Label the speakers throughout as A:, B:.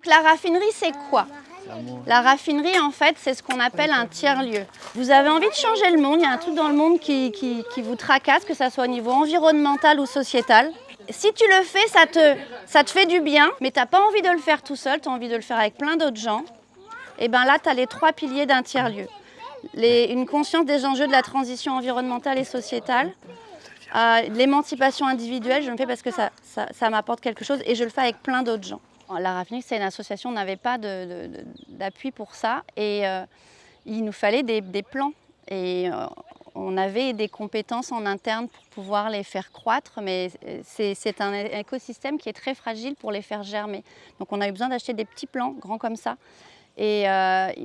A: la raffinerie, c'est quoi? La raffinerie, en fait, c'est ce qu'on appelle un tiers-lieu. Vous avez envie de changer le monde, il y a un truc dans le monde qui vous tracasse, que ça soit au niveau environnemental ou sociétal. Si tu le fais, ça te fait du bien, mais tu n'as pas envie de le faire tout seul, tu as envie de le faire avec plein d'autres gens. Et bien là, tu as les 3 piliers d'un tiers-lieu. Une conscience des enjeux de la transition environnementale et sociétale, l'émancipation individuelle, je le fais parce que ça m'apporte quelque chose et je le fais avec plein d'autres gens. La raffinerie, c'est une association, on n'avait pas d'appui pour ça et il nous fallait des plans. Et on avait des compétences en interne pour pouvoir les faire croître, mais c'est un écosystème qui est très fragile pour les faire germer. Donc on a eu besoin d'acheter des petits plants grands comme ça. Et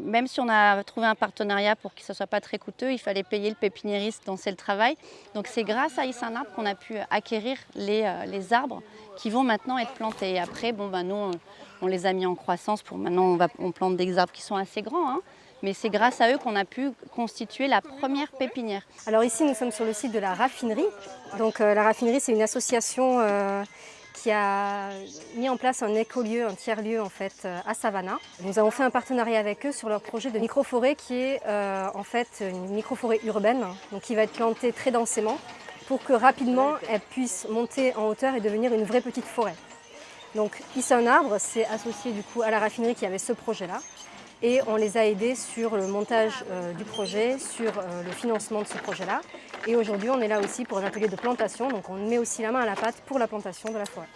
A: même si on a trouvé un partenariat pour que ce ne soit pas très coûteux, il fallait payer le pépiniériste dont c'est le travail. Donc c'est grâce à Issa un arbre qu'on a pu acquérir les arbres qui vont maintenant être plantés. Et après, nous, on les a mis en croissance. Maintenant, on plante des arbres qui sont assez grands. Hein. Mais c'est grâce à eux qu'on a pu constituer la première pépinière.
B: Alors ici, nous sommes sur le site de la raffinerie. Donc la raffinerie, c'est une association qui a mis en place un écolieu, un tiers-lieu en fait à Savannah. Nous avons fait un partenariat avec eux sur leur projet de microforêt qui est en fait une microforêt urbaine, donc qui va être plantée très densément pour que rapidement elle puisse monter en hauteur et devenir une vraie petite forêt. Donc Issa un arbre, c'est associé du coup à la raffinerie qui avait ce projet-là. Et on les a aidés sur le montage du projet, sur le financement de ce projet-là. Et aujourd'hui, on est là aussi pour un atelier de plantation, donc on met aussi la main à la pâte pour la plantation de la forêt.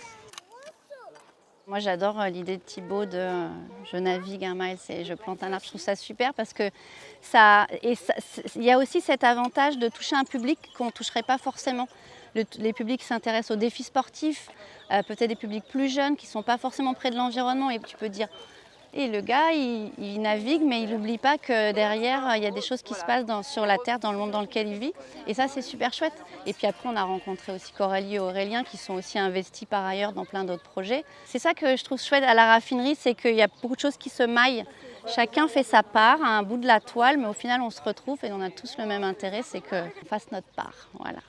A: Moi, j'adore l'idée de Thibaut de je navigue un mile et je plante un arbre. Je trouve ça super parce que il y a aussi cet avantage de toucher un public qu'on ne toucherait pas forcément. Les publics s'intéressent aux défis sportifs, peut-être des publics plus jeunes qui ne sont pas forcément près de l'environnement. Et tu peux dire, et le gars, il navigue, mais il n'oublie pas que derrière, il y a des choses qui se passent sur la Terre, dans le monde dans lequel il vit. Et ça, c'est super chouette. Et puis après, on a rencontré aussi Coralie et Aurélien, qui sont aussi investis par ailleurs dans plein d'autres projets. C'est ça que je trouve chouette à la raffinerie, c'est qu'il y a beaucoup de choses qui se maillent. Chacun fait sa part à un bout de la toile, mais au final, on se retrouve et on a tous le même intérêt, c'est qu'on fasse notre part. Voilà.